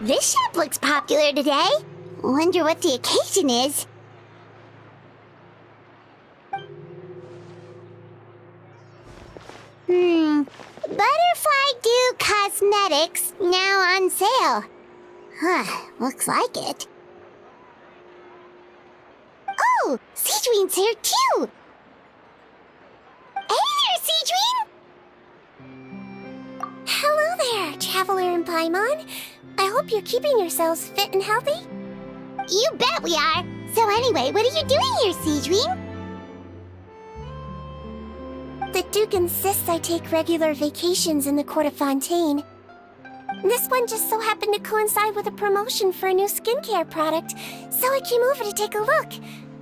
This shop looks popular today. Wonder what the occasion is. Butterfly Dew Cosmetics now on sale. Looks like it. Oh, Seadreen's here too. Hey there, Seadreen! Hello there, Traveler and Paimon. I hope you're keeping yourselves fit and healthy. You bet we are. So anyway, what are you doing here, Seadreen? The Duke insists I take regular vacations in the Court of Fontaine. This one just so happened to coincide with a promotion for a new skincare product, so I came over to take a look.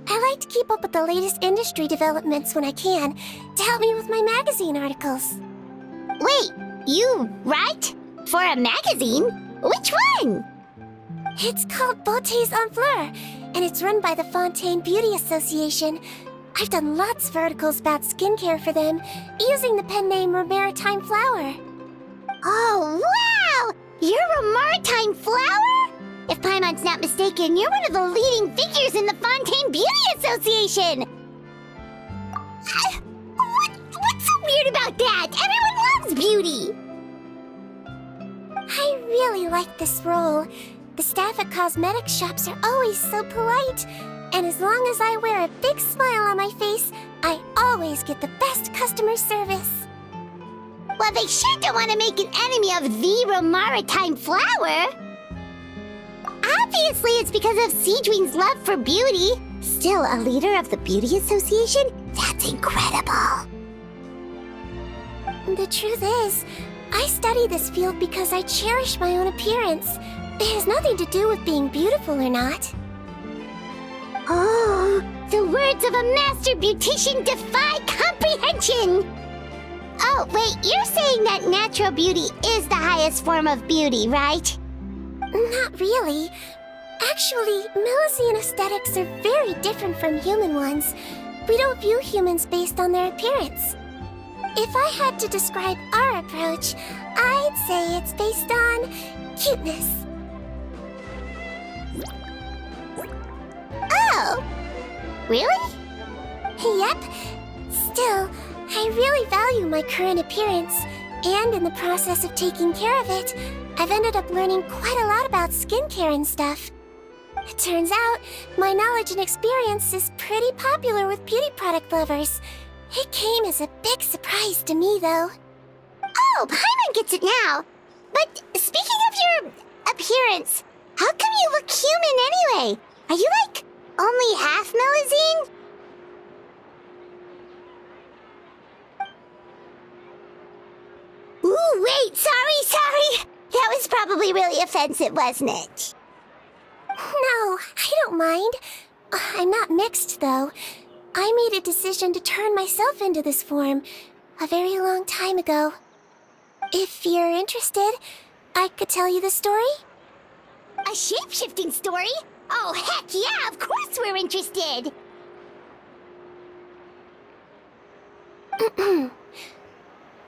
I like to keep up with the latest industry developments when I can, to help me with my magazine articles. Wait, you write? For a magazine? Which one? It's called Beautés en Fleur, and it's run by the Fontaine Beauty Association. I've done lots of articles about skincare for them, using the pen name Maritime Flower. Oh, wow! You're a Maritime Flower? If Paimon's not mistaken, you're one of the leading figures in the Fontaine Beauty Association! What's so weird about that? Everyone loves beauty! I really like this role. The staff at cosmetics shops are always so polite. And as long as I wear a big smile on my face, I always get the best customer service. Well, they sure don't want to make an enemy of the Maritime Flower. Obviously, it's because of Seadreen's love for beauty. Still a leader of the Beauty Association? That's incredible. The truth is, I study this field because I cherish my own appearance. It has nothing to do with being beautiful or not. Oh, the words of a master beautician defy comprehension! Oh, wait, you're saying that natural beauty is the highest form of beauty, right? Not really. Actually, Melusine aesthetics are very different from human ones. We don't view humans based on their appearance. If I had to describe our approach, I'd say it's based on cuteness. Oh, really? Yep. Still, I really value my current appearance, and in the process of taking care of it, I've ended up learning quite a lot about skincare and stuff. It turns out, my knowledge and experience is pretty popular with beauty product lovers. It came as a big surprise to me, though. Oh, Paimon gets it now. But speaking of your appearance, how come you look human anyway? Are you like only half Melusine? Ooh, wait, sorry. That was probably really offensive, wasn't it? No, I don't mind. I'm not mixed, though. I made a decision to turn myself into this form a very long time ago. If you're interested, I could tell you the story. A shape-shifting story? Oh, heck yeah, of course we're interested!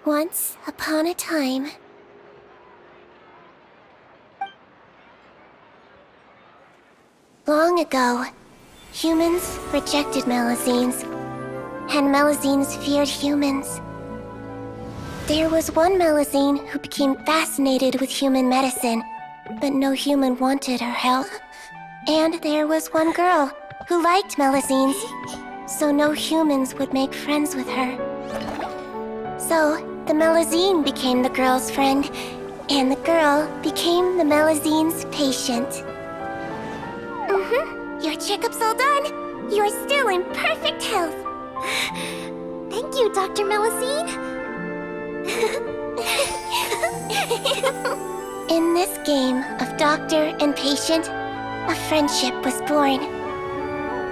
Once upon a time. Long ago, humans rejected Melusines, and Melusines feared humans. There was one Melusine who became fascinated with human medicine, but no human wanted her help. And there was one girl who liked Melusines, so no humans would make friends with her. So, the Melusine became the girl's friend, and the girl became the Melusine's patient. Your checkup's all done. You're still in perfect health. Thank you, Dr. Melusine. In this game of doctor and patient, a friendship was born.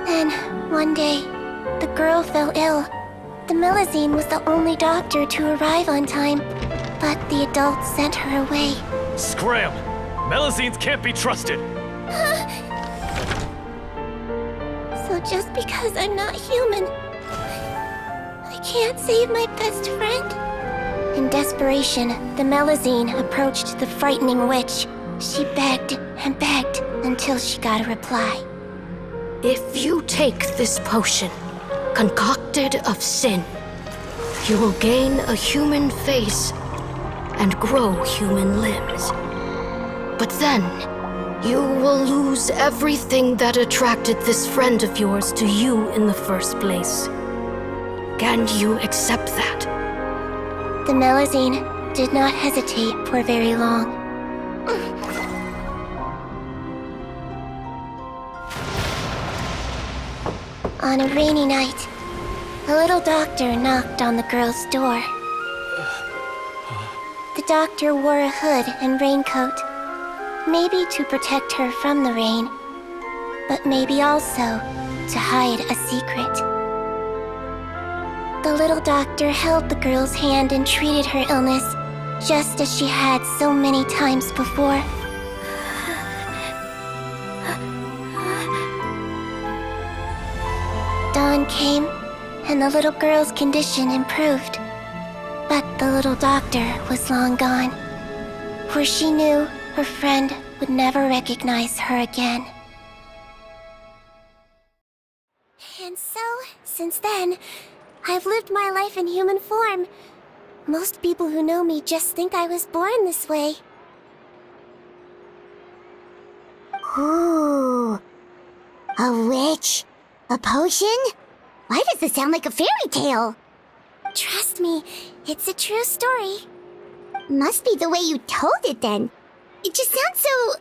Then, one day, the girl fell ill. The Melusine was the only doctor to arrive on time, but the adults sent her away. Scram! Melusines can't be trusted! So just because I'm not human, I can't save my best friend? In desperation, the Melusine approached the frightening witch. She begged and begged until she got a reply. If you take this potion, concocted of sin, you will gain a human face and grow human limbs. But then, you will lose everything that attracted this friend of yours to you in the first place. Can you accept that? The Melusine did not hesitate for very long. On a rainy night, a little doctor knocked on the girl's door. The doctor wore a hood and raincoat, maybe to protect her from the rain, but maybe also to hide a secret. The little doctor held the girl's hand and treated her illness, just as she had so many times before. Dawn came, and the little girl's condition improved. But the little doctor was long gone, for she knew her friend would never recognize her again. And so, since then, I've lived my life in human form. Most people who know me just think I was born this way. Ooh. A witch? A potion? Why does this sound like a fairy tale? Trust me, it's a true story. Must be the way you told it then. It just sounds so...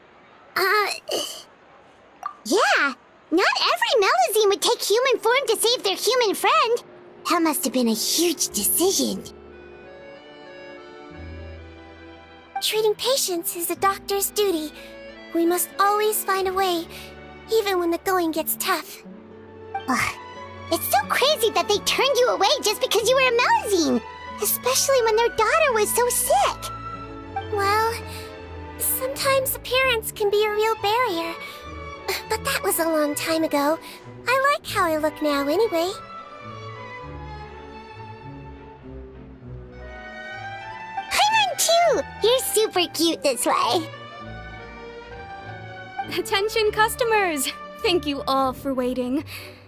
Yeah, not every Melusine would take human form to save their human friend. That must have been a huge decision. Treating patients is a doctor's duty. We must always find a way, even when the going gets tough. Ugh. It's so crazy that they turned you away just because you were a Melusine, especially when their daughter was so sick. Well, sometimes appearance can be a real barrier. But that was a long time ago. I like how I look now anyway. Paimon too! You're super cute this way. Attention customers! Thank you all for waiting.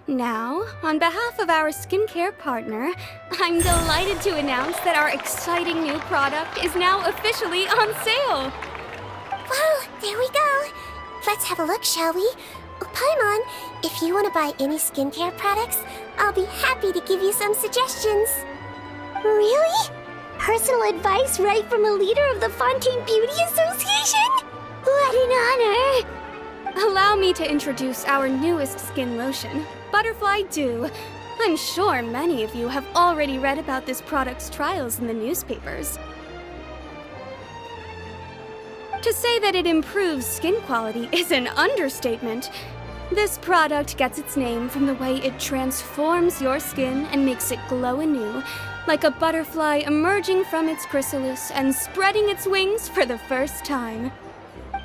Now, on behalf of our skincare partner, I'm delighted to announce that our exciting new product is now officially on sale! Whoa, there we go. Let's have a look, shall we? Oh, Paimon, if you want to buy any skincare products, I'll be happy to give you some suggestions. Really? Personal advice right from a leader of the Fontaine Beauty Association? What an honor! Allow me to introduce our newest skin lotion, Butterfly Dew. I'm sure many of you have already read about this product's trials in the newspapers. To say that it improves skin quality is an understatement. This product gets its name from the way it transforms your skin and makes it glow anew, like a butterfly emerging from its chrysalis and spreading its wings for the first time.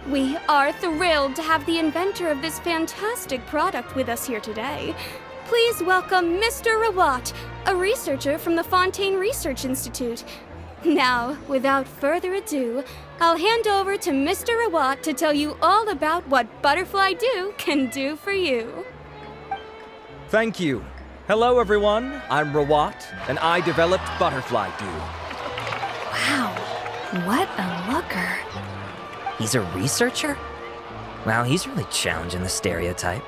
We are thrilled to have the inventor of this fantastic product with us here today. Please welcome Mr. Rawat, a researcher from the Fontaine Research Institute. Now, without further ado, I'll hand over to Mr. Rawat to tell you all about what Butterfly Dew can do for you. Thank you. Hello, everyone. I'm Rawat, and I developed Butterfly Dew. Wow, what a looker. He's a researcher? Wow, he's really challenging the stereotype.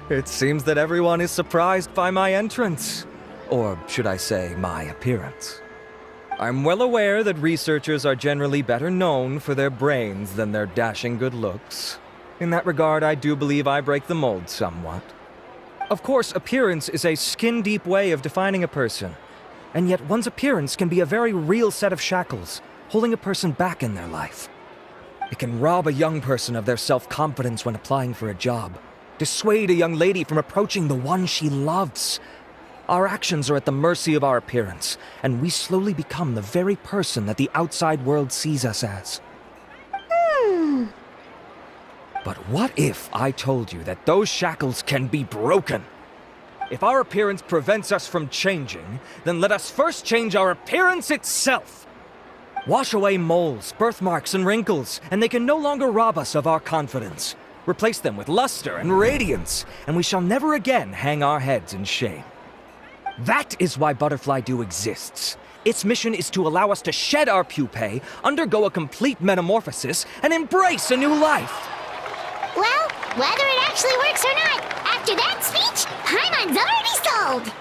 It seems that everyone is surprised by my entrance. Or should I say, my appearance. I'm well aware that researchers are generally better known for their brains than their dashing good looks. In that regard, I do believe I break the mold somewhat. Of course, appearance is a skin-deep way of defining a person. And yet one's appearance can be a very real set of shackles, holding a person back in their life. It can rob a young person of their self-confidence when applying for a job, dissuade a young lady from approaching the one she loves. Our actions are at the mercy of our appearance, and we slowly become the very person that the outside world sees us as. But what if I told you that those shackles can be broken? If our appearance prevents us from changing, then let us first change our appearance itself. Wash away moles, birthmarks, and wrinkles, and they can no longer rob us of our confidence. Replace them with luster and radiance, and we shall never again hang our heads in shame. That is why Butterfly Dew exists. Its mission is to allow us to shed our pupae, undergo a complete metamorphosis, and embrace a new life. Well, whether it actually works or not, after that speech, Paimon's already sold!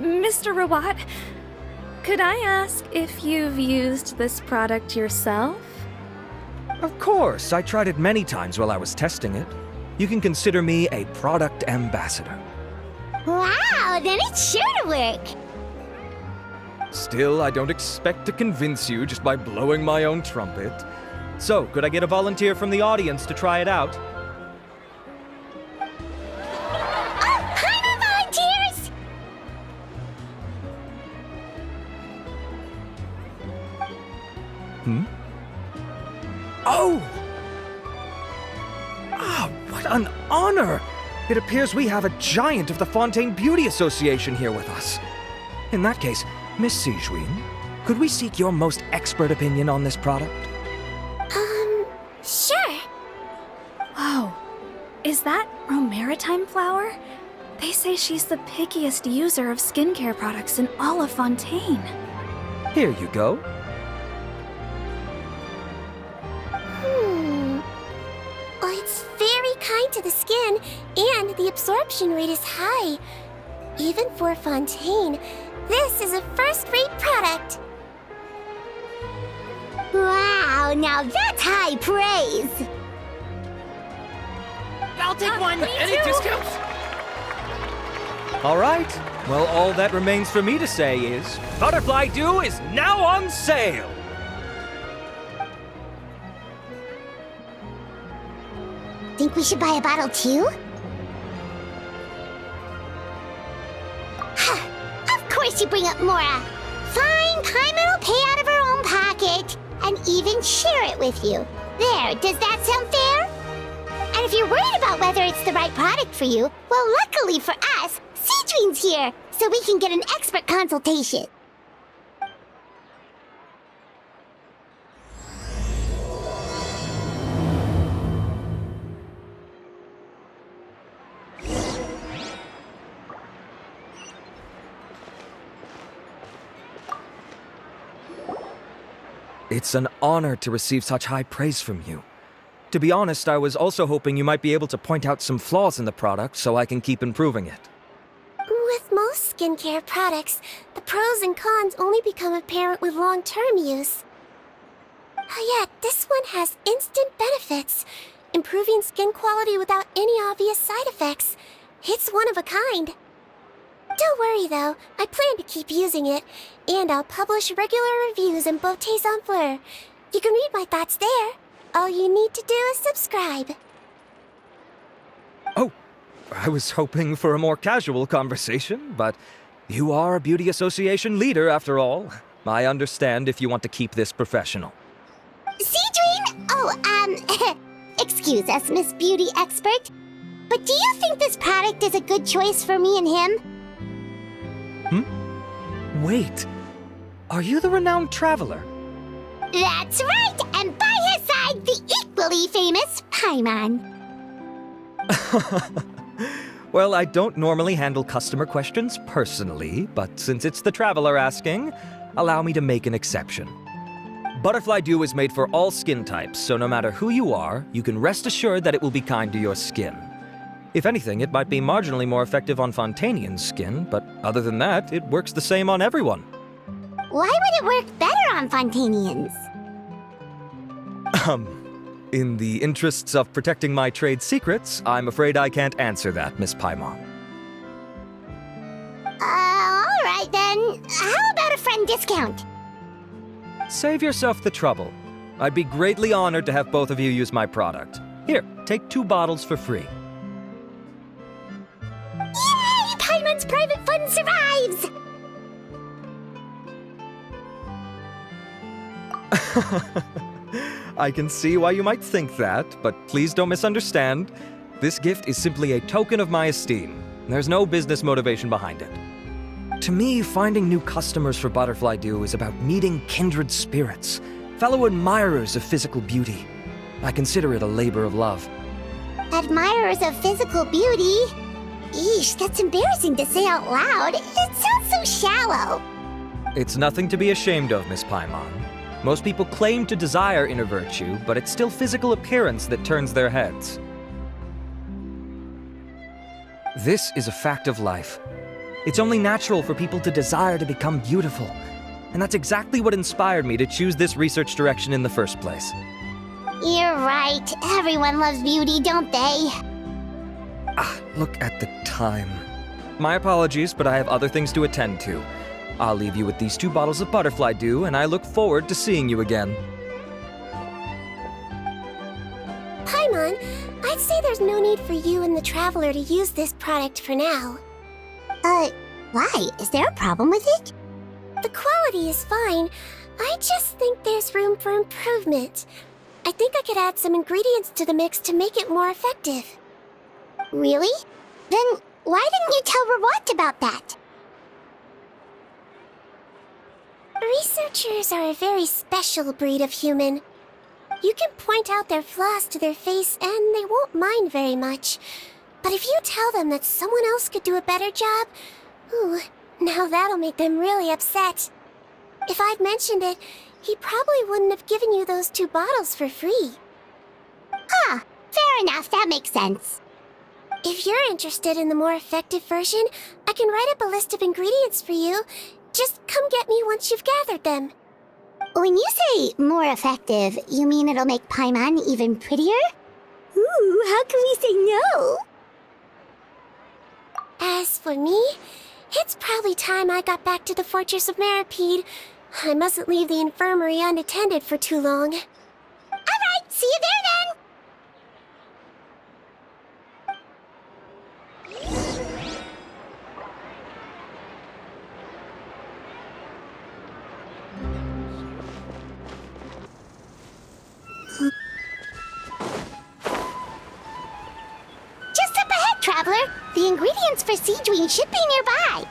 Mr. Rawat, could I ask if you've used this product yourself? Of course, I tried it many times while I was testing it. You can consider me a product ambassador. Wow, then it's sure to work! Still, I don't expect to convince you just by blowing my own trumpet. So, could I get a volunteer from the audience to try it out? Oh, Paimon volunteers! Oh! Ah, what an honor! It appears we have a giant of the Fontaine Beauty Association here with us. In that case, Miss Sijuin, could we seek your most expert opinion on this product? Sure. Whoa, is that Romaritime flower? They say she's the pickiest user of skincare products in all of Fontaine. Here you go. Well, it's very kind to the skin, and the absorption rate is high. Even for Fontaine, this is a first-rate product. Wow, now that's high praise! I'll take one. Any discounts? All right. Well, all that remains for me to say is, Butterfly Dew is now on sale! Think we should buy a bottle too? Of course you bring up Mora. Fine, Paimon will pay out of her own pocket and even share it with you. There, does that sound fair? And if you're worried about whether it's the right product for you, well, luckily for us, Sijuin's here, so we can get an expert consultation. It's an honor to receive such high praise from you. To be honest, I was also hoping you might be able to point out some flaws in the product so I can keep improving it. With most skincare products, the pros and cons only become apparent with long-term use. Yet, this one has instant benefits, improving skin quality without any obvious side effects. It's one of a kind. Don't worry though, I plan to keep using it, and I'll publish regular reviews in Beauté Sans Fleur. You can read my thoughts there. All you need to do is subscribe. Oh, I was hoping for a more casual conversation, but you are a beauty association leader after all. I understand if you want to keep this professional. Sijuin? Oh, excuse us, Miss Beauty Expert. But do you think this product is a good choice for me and him? Wait, are you the renowned traveler? That's right, and by his side, the equally famous Paimon. Well, I don't normally handle customer questions personally, but since it's the traveler asking, allow me to make an exception. Butterfly Dew is made for all skin types, so no matter who you are, you can rest assured that it will be kind to your skin. If anything, it might be marginally more effective on Fontainian's skin, but other than that, it works the same on everyone. Why would it work better on Fontainians? In the interests of protecting my trade secrets, I'm afraid I can't answer that, Miss Paimon. All right then. How about a friend discount? Save yourself the trouble. I'd be greatly honored to have both of you use my product. Here, take 2 bottles for free. Yay! Paimon's private fund survives! I can see why you might think that, but please don't misunderstand. This gift is simply a token of my esteem. There's no business motivation behind it. To me, finding new customers for Butterfly Dew is about meeting kindred spirits, fellow admirers of physical beauty. I consider it a labor of love. Admirers of physical beauty? Eesh, that's embarrassing to say out loud. It sounds so shallow. It's nothing to be ashamed of, Miss Paimon. Most people claim to desire inner virtue, but it's still physical appearance that turns their heads. This is a fact of life. It's only natural for people to desire to become beautiful. And that's exactly what inspired me to choose this research direction in the first place. You're right. Everyone loves beauty, don't they? Look at the time. My apologies, but I have other things to attend to. I'll leave you with these 2 bottles of Butterfly Dew, and I look forward to seeing you again. Paimon, I'd say there's no need for you and the Traveler to use this product for now. Why? Is there a problem with it? The quality is fine. I just think there's room for improvement. I think I could add some ingredients to the mix to make it more effective. Really? Then why didn't you tell Rawat about that? Researchers are a very special breed of human. You can point out their flaws to their face and they won't mind very much. But if you tell them that someone else could do a better job, ooh, now that'll make them really upset. If I'd mentioned it, he probably wouldn't have given you those 2 bottles for free. Fair enough, that makes sense. If you're interested in the more effective version, I can write up a list of ingredients for you. Just come get me once you've gathered them. When you say more effective, you mean it'll make Paimon even prettier? Ooh, how can we say no? As for me, it's probably time I got back to the Fortress of Meripede. I mustn't leave the infirmary unattended for too long. Alright, see you there then! Just up ahead, Traveler. The ingredients for Seedwing should be nearby.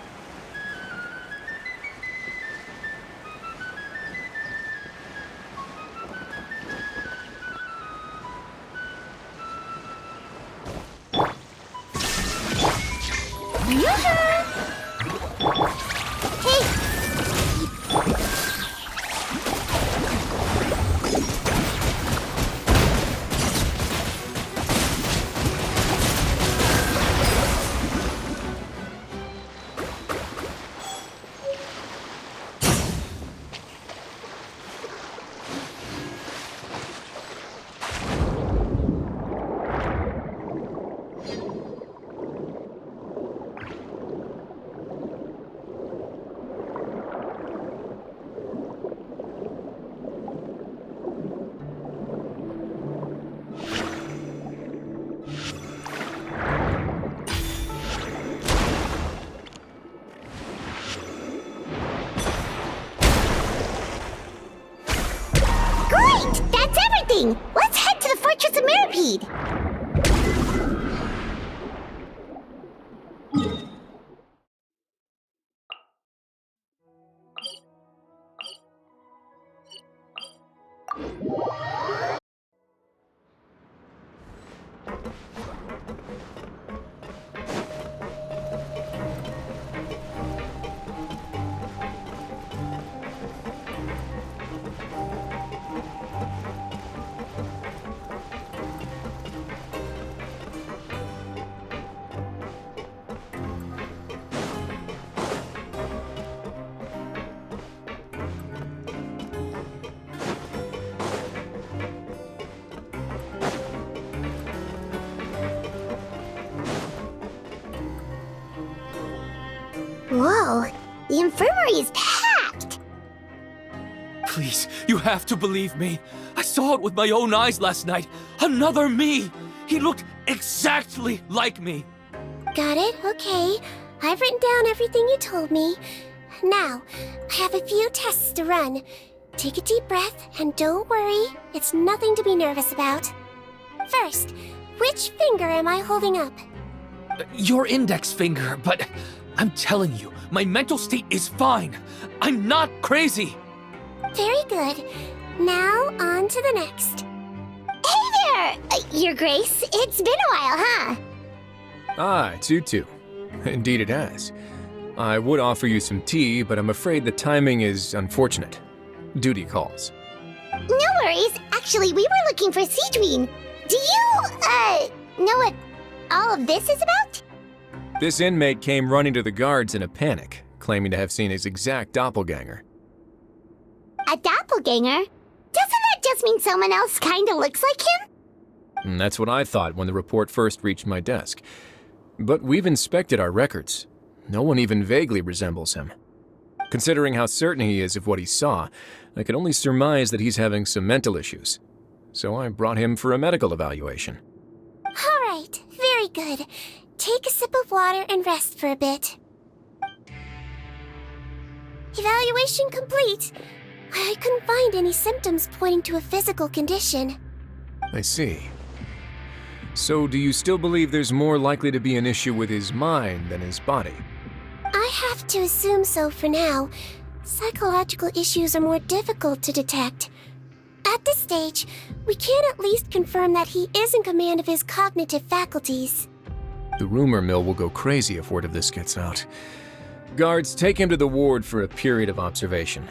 Let's head to the Fortress of Meripede! Whoa, the infirmary is packed! Please, you have to believe me. I saw it with my own eyes last night. Another me! He looked exactly like me. Got it, okay. I've written down everything you told me. Now, I have a few tests to run. Take a deep breath, and don't worry, it's nothing to be nervous about. First, which finger am I holding up? Your index finger, but I'm telling you, my mental state is fine. I'm not crazy. Very good. Now, on to the next. Hey there, Your Grace. It's been a while, huh? Ah, it's you two. Indeed it has. I would offer you some tea, but I'm afraid the timing is unfortunate. Duty calls. No worries. Actually, we were looking for Seedween. Do you, know what all of this is about? This inmate came running to the guards in a panic, claiming to have seen his exact doppelganger. A doppelganger? Doesn't that just mean someone else kinda looks like him? And that's what I thought when the report first reached my desk. But we've inspected our records. No one even vaguely resembles him. Considering how certain he is of what he saw, I can only surmise that he's having some mental issues. So I brought him for a medical evaluation. All right, very good. Take a sip of water and rest for a bit. Evaluation complete. I couldn't find any symptoms pointing to a physical condition. I see. So do you still believe there's more likely to be an issue with his mind than his body? I have to assume so for now. Psychological issues are more difficult to detect. At this stage, we can at least confirm that he is in command of his cognitive faculties. The rumor mill will go crazy if word of this gets out. Guards, take him to the ward for a period of observation.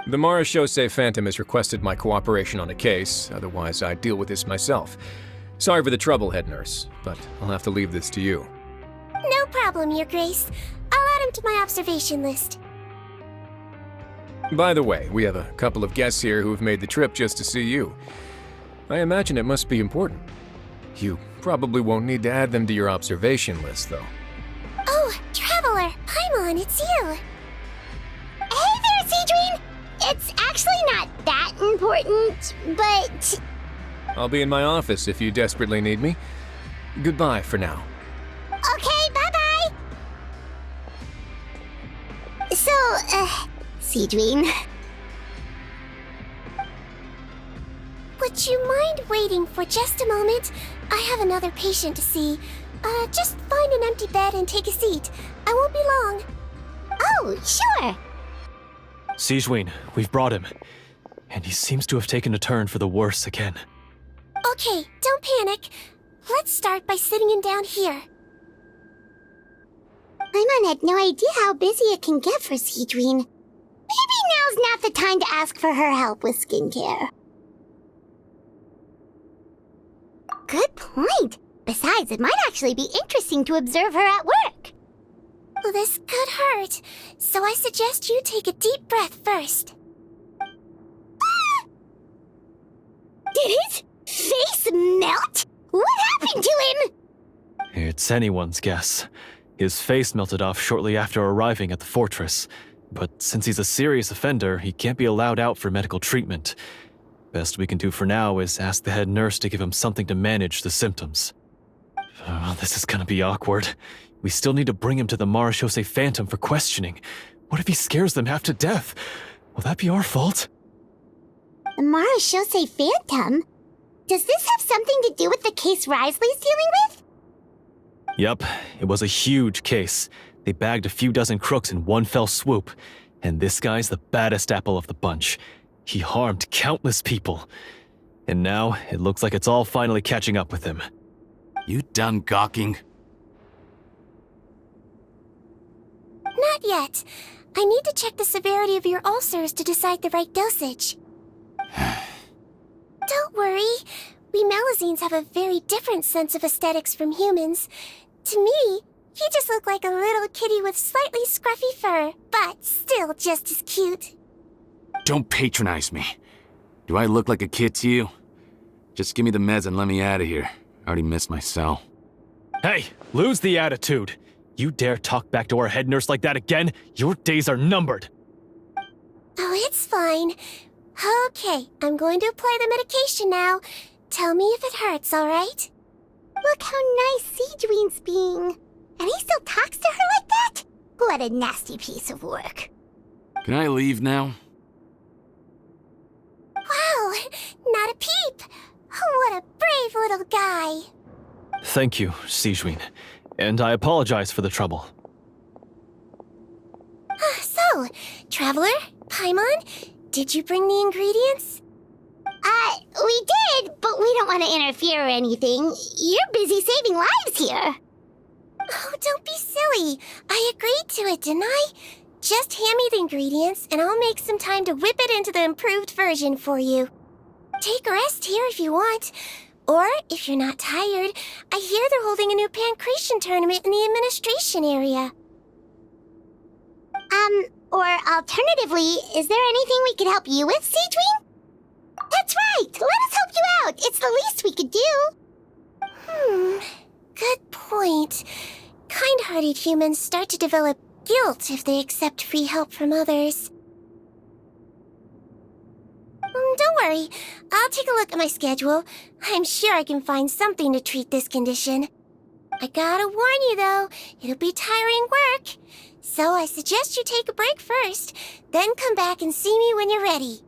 The Marechaussee Phantom has requested my cooperation on a case, otherwise I'd deal with this myself. Sorry for the trouble, head nurse, but I'll have to leave this to you. No problem, Your Grace. I'll add him to my observation list. By the way, we have a couple of guests here who have made the trip just to see you. I imagine it must be important. You probably won't need to add them to your observation list, though. Oh, Traveler! Paimon, it's you! Hey there, Seedween! It's actually not that important, but... I'll be in my office if you desperately need me. Goodbye for now. Okay, bye-bye! So, Seedween... Would you mind waiting for just a moment? I have another patient to see. Just find an empty bed and take a seat. I won't be long. Oh, sure! Sejuin, we've brought him. And he seems to have taken a turn for the worse again. Okay, don't panic. Let's start by sitting him down here. Paimon had no idea how busy it can get for Seedween. Maybe now's not the time to ask for her help with skincare. Good point. Besides, it might actually be interesting to observe her at work. Well, this could hurt, so I suggest you take a deep breath first. Did his face melt? What happened to him? It's anyone's guess. His face melted off shortly after arriving at the fortress. But since he's a serious offender, he can't be allowed out for medical treatment. Best we can do for now is ask the head nurse to give him something to manage the symptoms. This is gonna be awkward. We still need to bring him to the Marechaussee Phantom for questioning. What if he scares them half to death? Will that be our fault? The Marechaussee Phantom? Does this have something to do with the case Risley's dealing with? Yup, it was a huge case. They bagged a few dozen crooks in one fell swoop. And this guy's the baddest apple of the bunch. He harmed countless people. And now, it looks like it's all finally catching up with him. You done gawking? Not yet. I need to check the severity of your ulcers to decide the right dosage. Don't worry. We Melazines have a very different sense of aesthetics from humans. To me, he just looked like a little kitty with slightly scruffy fur, but still just as cute. Don't patronize me. Do I look like a kid to you? Just give me the meds and let me out of here. I already missed my cell. Hey, lose the attitude. You dare talk back to our head nurse like that again? Your days are numbered. Oh, it's fine. Okay, I'm going to apply the medication now. Tell me if it hurts, alright? Look how nice Sigewin's being. And he still talks to her like that? What a nasty piece of work. Can I leave now? Wow, not a peep. What a brave little guy. Thank you, Sigewin. And I apologize for the trouble. So, Traveler, Paimon, did you bring the ingredients? We did, but we don't want to interfere or anything. You're busy saving lives here. Oh, don't be silly. I agreed to it, didn't I? Just hand me the ingredients, and I'll make some time to whip it into the improved version for you. Take a rest here if you want. Or, if you're not tired, I hear they're holding a new Pancration tournament in the administration area. Or alternatively, is there anything we could help you with, Sigewin? That's right! Let us help you out! It's the least we could do! Good point. Kind-hearted humans start to develop guilt if they accept free help from others. Don't worry. I'll take a look at my schedule. I'm sure I can find something to treat this condition. I gotta warn you, though, it'll be tiring work. So I suggest you take a break first, then come back and see me when you're ready.